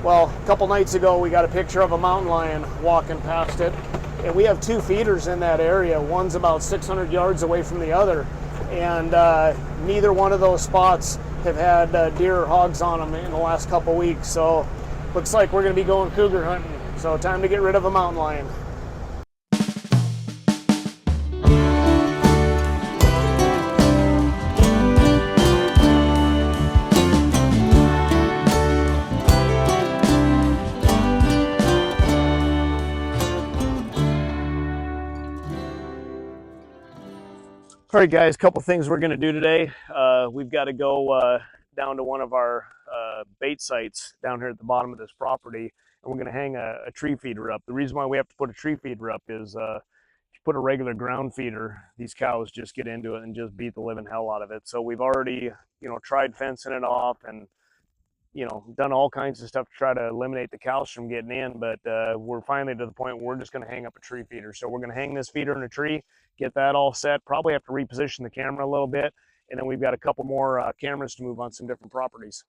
Well, a couple nights ago, we got a picture of a mountain lion walking past it. And we have 2 feeders in that area. One's about 600 yards away from the other. And neither one of those spots have had deer or hogs on them in the last couple weeks. So looks like we're going to be going cougar hunting. So time to get rid of a mountain lion. All right, guys, a couple things we're going to do today. We've got to go down to one of our bait sites down here at the bottom of this property, and we're going to hang a tree feeder up. The reason why we have to put a tree feeder up is if you put a regular ground feeder, these cows just get into it and just beat the living hell out of it. So we've already, tried fencing it off and, done all kinds of stuff to try to eliminate the cows from getting in, but we're finally to the point where we're just going to hang up a tree feeder. So we're going to hang this feeder in a tree, get that all set, probably have to reposition the camera a little bit, and then we've got a couple more cameras to move on some different properties.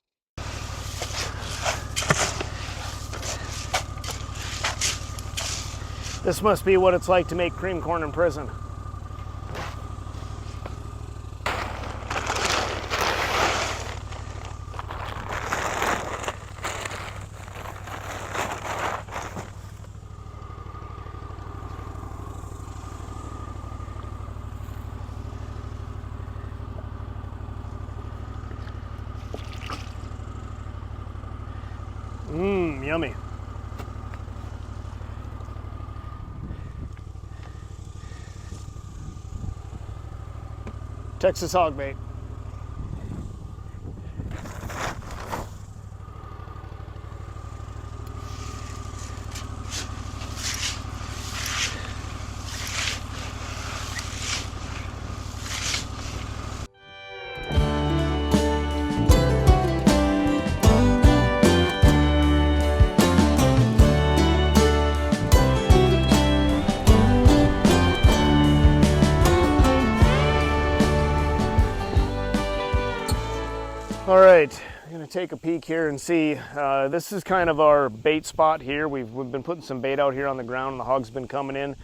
This must be what it's like to make cream corn in prison. Yummy. Texas Hog Bait. All right, I'm gonna take a peek here and see. This is kind of our bait spot here. We've been putting some bait out here on the ground, and the hogs been coming in,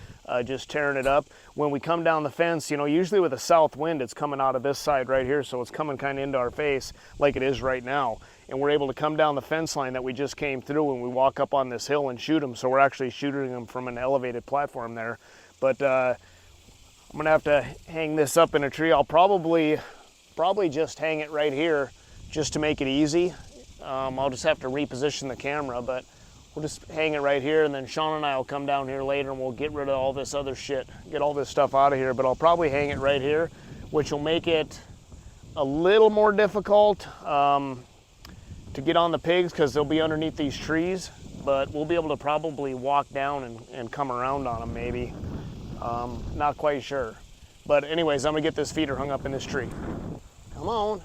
just tearing it up. When we come down the fence, usually with a south wind, it's coming out of this side right here, so it's coming kind of into our face like it is right now. And we're able to come down the fence line that we just came through, and we walk up on this hill and shoot them. So we're actually shooting them from an elevated platform there. But I'm gonna have to hang this up in a tree. I'll probably just hang it right here, just to make it easy. I'll just have to reposition the camera, but we'll just hang it right here, and then Sean and I will come down here later and we'll get rid of all this other shit, get all this stuff out of here. But I'll probably hang it right here, which will make it a little more difficult to get on the pigs because they'll be underneath these trees, but we'll be able to probably walk down and come around on them maybe. Not quite sure. But anyways, I'm gonna get this feeder hung up in this tree. Come on.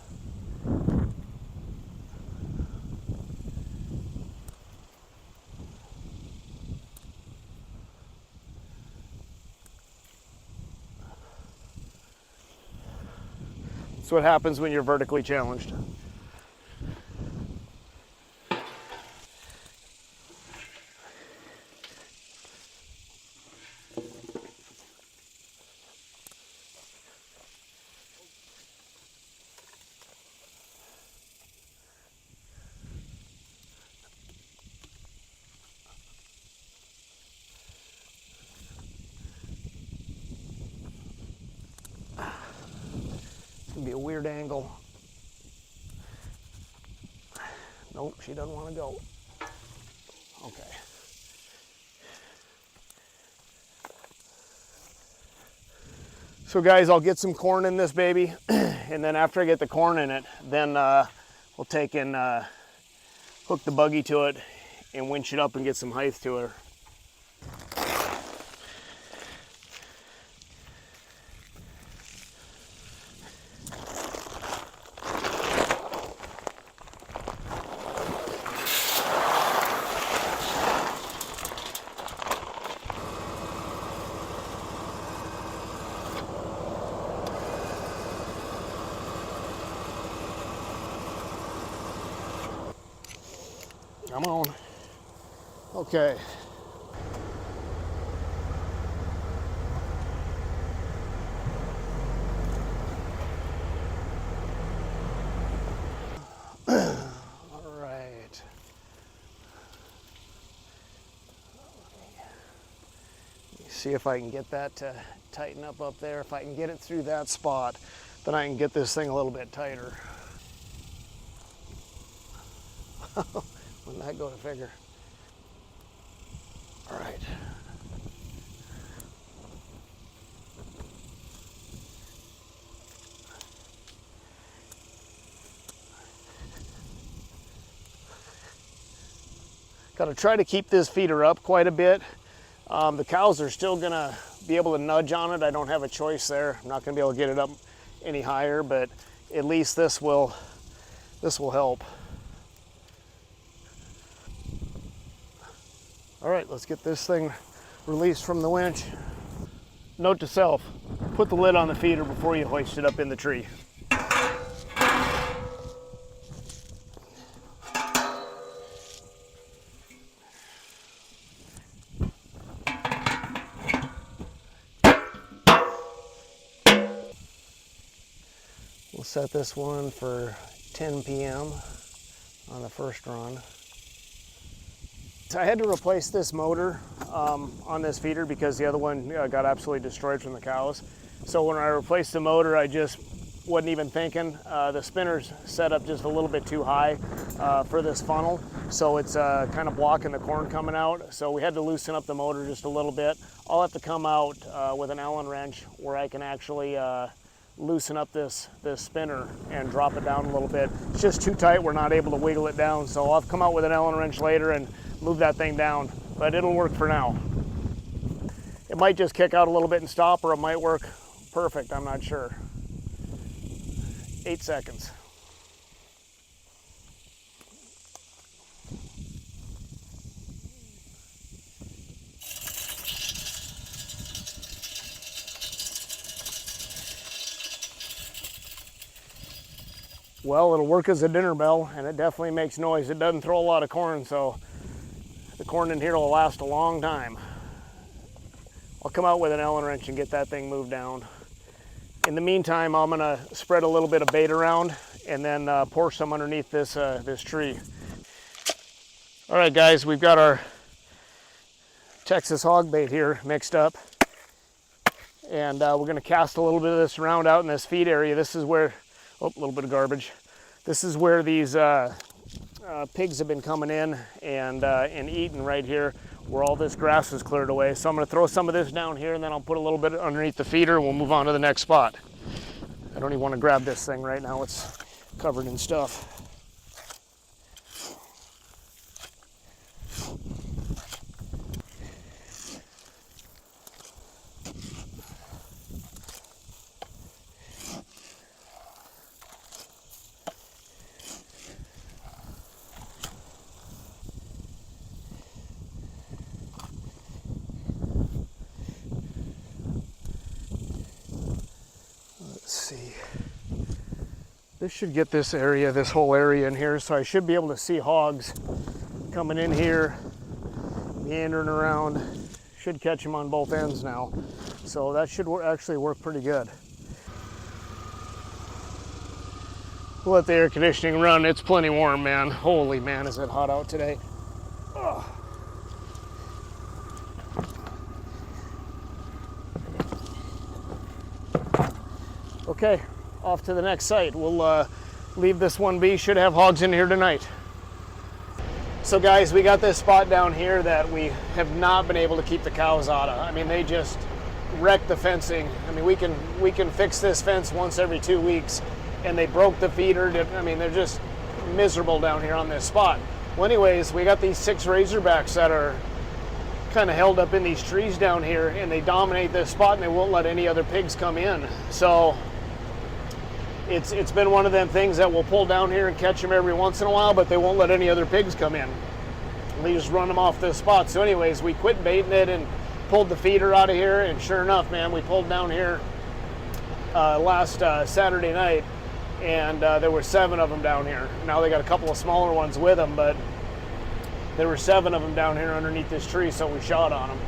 That's what happens when you're vertically challenged. Be a weird angle. Nope, she doesn't want to go. Okay. So guys, I'll get some corn in this baby, and then after I get the corn in it, then we'll take and hook the buggy to it and winch it up and get some height to her. Come on. Okay. All right. See if I can get that to tighten up there. If I can get it through that spot, then I can get this thing a little bit tighter. Wouldn't that go to figure? All right. Got to try to keep this feeder up quite a bit. The cows are still gonna be able to nudge on it. I don't have a choice there. I'm not gonna be able to get it up any higher, but at least this will help. All right, let's get this thing released from the winch. Note to self, put the lid on the feeder before you hoist it up in the tree. We'll set this one for 10 p.m. on the first run. So I had to replace this motor on this feeder because the other one got absolutely destroyed from the cows. So when I replaced the motor, I just wasn't even thinking. The spinner's set up just a little bit too high for this funnel, so it's kind of blocking the corn coming out. So we had to loosen up the motor just a little bit. I'll have to come out with an Allen wrench where I can actually loosen up this spinner and drop it down a little bit. It's just too tight, we're not able to wiggle it down, so I'll have to come out with an Allen wrench later and move that thing down, but it'll work for now. It might just kick out a little bit and stop, or it might work perfect, I'm not sure. 8 seconds. Well, it'll work as a dinner bell, and it definitely makes noise. It doesn't throw a lot of corn, so the corn in here will last a long time. I'll come out with an Allen wrench and get that thing moved down. In the meantime, I'm gonna spread a little bit of bait around and then pour some underneath this, this tree. All right, guys, we've got our Texas Hog Bait here mixed up. And we're gonna cast a little bit of this around out in this feed area. This is where, oh, a little bit of garbage. This is where these pigs have been coming in and eating right here, where all this grass is cleared away. So I'm gonna throw some of this down here, and then I'll put a little bit underneath the feeder, and we'll move on to the next spot. I don't even wanna grab this thing right now. It's covered in stuff. See, this should get this area, this whole area in here, so I should be able to see hogs coming in here, meandering around. Should catch them on both ends now, so that should actually work pretty good. We'll let the air conditioning run. It's plenty warm, man. Holy man, is it hot out today. Ugh. Okay, off to the next site. We'll leave this one be. Should have hogs in here tonight. So guys, we got this spot down here that we have not been able to keep the cows out of. I mean, they just wrecked the fencing. I mean, we can fix this fence once every 2 weeks, and they broke the feeder. I mean, they're just miserable down here on this spot. Well, anyways, we got these 6 razorbacks that are kind of held up in these trees down here, and they dominate this spot, and they won't let any other pigs come in. So it's been one of them things that we'll pull down here and catch them every once in a while, but they won't let any other pigs come in. They just run them off this spot. So anyways, we quit baiting it and pulled the feeder out of here, and sure enough, man, we pulled down here last Saturday night, and there were 7 of them down here. Now they got a couple of smaller ones with them, but There were 7 of them down here underneath this tree, so we shot on them.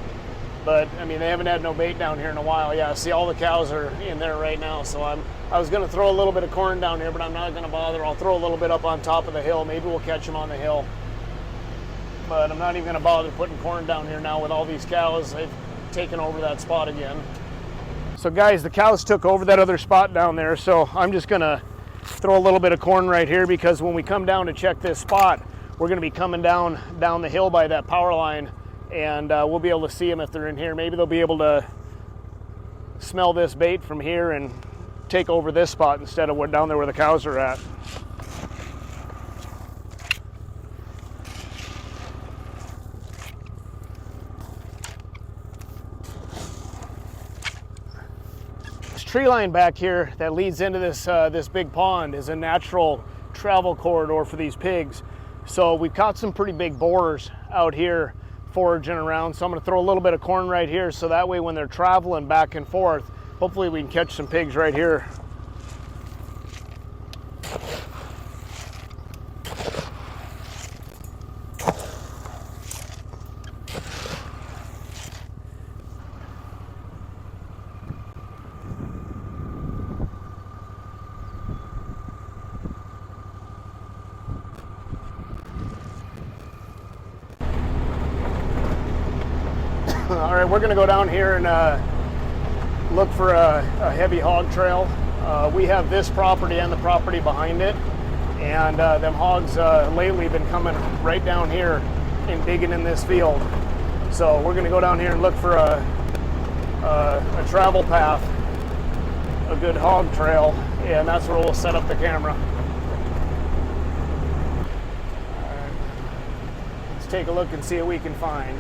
But I mean, they haven't had no bait down here in a while. Yeah, see, all the cows are in there right now. So I was going to throw a little bit of corn down here, but I'm not going to bother. I'll throw a little bit up on top of the hill. Maybe we'll catch them on the hill. But I'm not even going to bother putting corn down here now with all these cows. They've taken over that spot again. So guys, the cows took over that other spot down there. So I'm just going to throw a little bit of corn right here, because when we come down to check this spot, we're going to be coming down the hill by that power line, and we'll be able to see them if they're in here. Maybe they'll be able to smell this bait from here and take over this spot instead of down there where the cows are at. Tree line back here that leads into this big pond is a natural travel corridor for these pigs. So we've caught some pretty big boars out here foraging around. So I'm going to throw a little bit of corn right here, so that way when they're traveling back and forth, hopefully we can catch some pigs right here. All right, we're going to go down here and look for a heavy hog trail. We have this property and the property behind it, and them hogs lately been coming right down here and digging in this field. So we're going to go down here and look for a travel path, a good hog trail, and that's where we'll set up the camera. All right, let's take a look and see what we can find.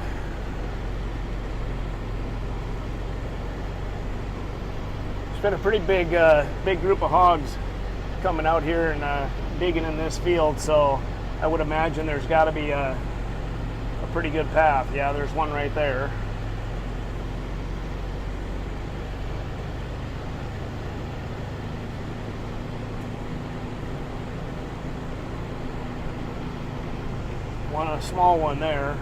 It's been a pretty big group of hogs coming out here and digging in this field, so I would imagine there's got to be a pretty good path. Yeah, there's one right there. A small one there.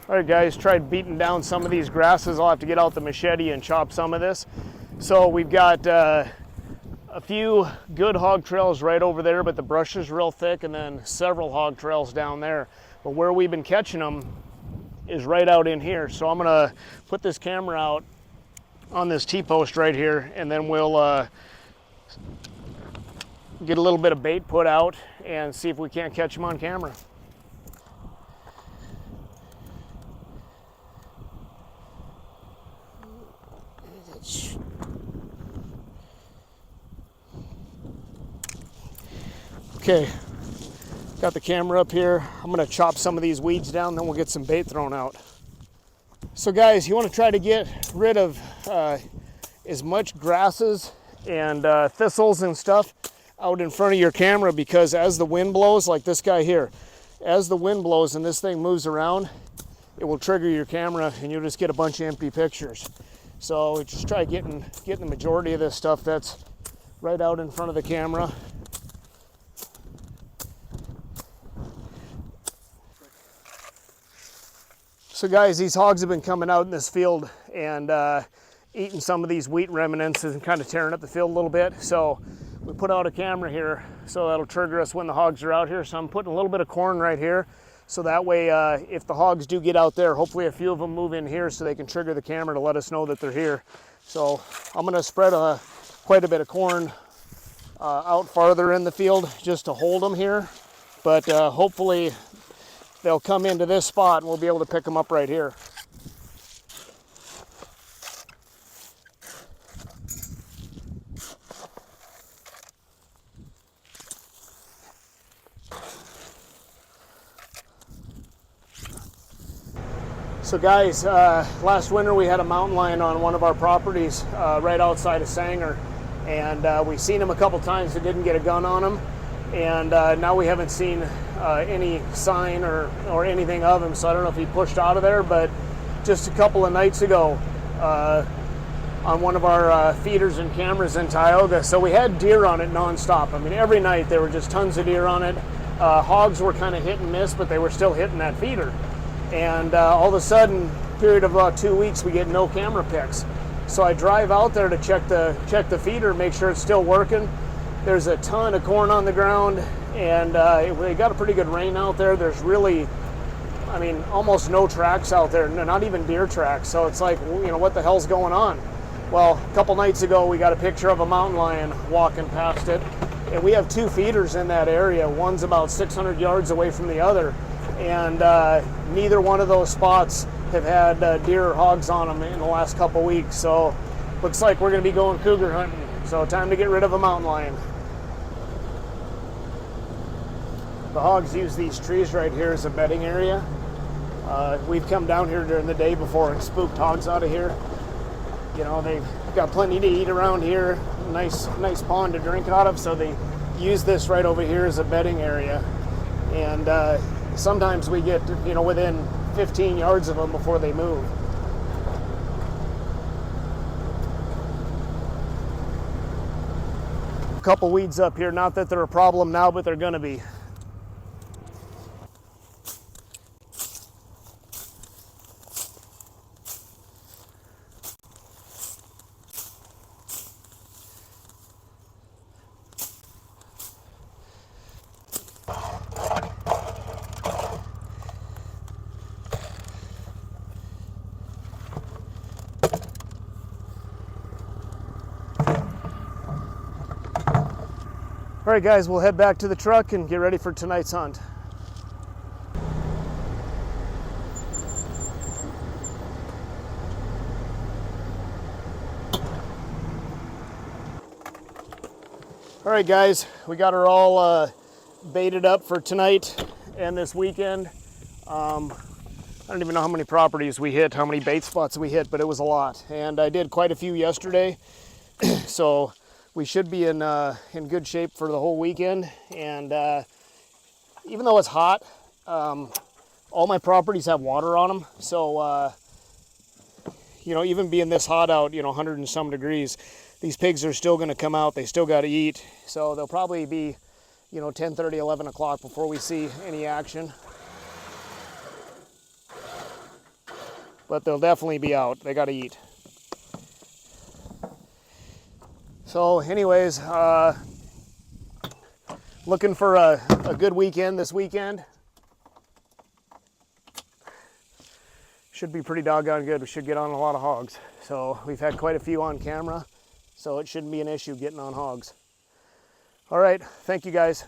All right, guys, tried beating down some of these grasses. I'll have to get out the machete and chop some of this. So we've got a few good hog trails right over there, but the brush is real thick, and then several hog trails down there. But where we've been catching them is right out in here. So I'm gonna put this camera out on this T-post right here, and then we'll get a little bit of bait put out and see if we can't catch them on camera. Okay, got the camera up here. I'm gonna chop some of these weeds down, then we'll get some bait thrown out. So guys, you wanna try to get rid of as much grasses and thistles and stuff out in front of your camera, because as the wind blows, like this guy here, as the wind blows and this thing moves around, it will trigger your camera and you'll just get a bunch of empty pictures. So just try getting the majority of this stuff that's right out in front of the camera. So guys, these hogs have been coming out in this field and eating some of these wheat remnants and kind of tearing up the field a little bit. So we put out a camera here, so that'll trigger us when the hogs are out here. So I'm putting a little bit of corn right here, so that way if the hogs do get out there, hopefully a few of them move in here so they can trigger the camera to let us know that they're here. So I'm gonna spread quite a bit of corn out farther in the field just to hold them here, but hopefully they'll come into this spot and we'll be able to pick them up right here. So guys, last winter we had a mountain lion on one of our properties right outside of Sanger, and we seen him a couple times and didn't get a gun on him, and now we haven't seen any sign or anything of him, so I don't know if he pushed out of there. But just a couple of nights ago on one of our feeders and cameras in Tioga, so we had deer on it nonstop. I mean, every night there were just tons of deer on it. Hogs were kind of hit and miss, but they were still hitting that feeder. And all of a sudden, period of about 2 weeks, we get no camera pics. So I drive out there to check the feeder, make sure it's still working. There's a ton of corn on the ground, and we got a pretty good rain out there. There's really, I mean, almost no tracks out there, not even deer tracks. So it's like, you know, what the hell's going on? Well, a couple nights ago, we got a picture of a mountain lion walking past it. And we have 2 feeders in that area. One's about 600 yards away from the other. And neither one of those spots have had deer or hogs on them in the last couple weeks. So looks like we're gonna be going cougar hunting. So time to get rid of a mountain lion. The hogs use these trees right here as a bedding area. We've come down here during the day before and spooked hogs out of here. You know, they've got plenty to eat around here, nice pond to drink out of, so they use this right over here as a bedding area. And sometimes we get, you know, within 15 yards of them before they move. A couple weeds up here, not that they're a problem now, but they're gonna be. All right, guys, we'll head back to the truck and get ready for tonight's hunt. All right, guys, we got her all baited up for tonight and this weekend. I don't even know how many properties we hit, how many bait spots we hit, but it was a lot. And I did quite a few yesterday, so we should be in good shape for the whole weekend. And even though it's hot, all my properties have water on them. So, you know, even being this hot out, you know, 100 and some degrees, these pigs are still going to come out. They still got to eat. So they'll probably be, you know, 10:30, 11 o'clock before we see any action. But they'll definitely be out. They got to eat. So anyways, looking for a good weekend this weekend. Should be pretty doggone good. We should get on a lot of hogs. So we've had quite a few on camera, so it shouldn't be an issue getting on hogs. All right, thank you guys.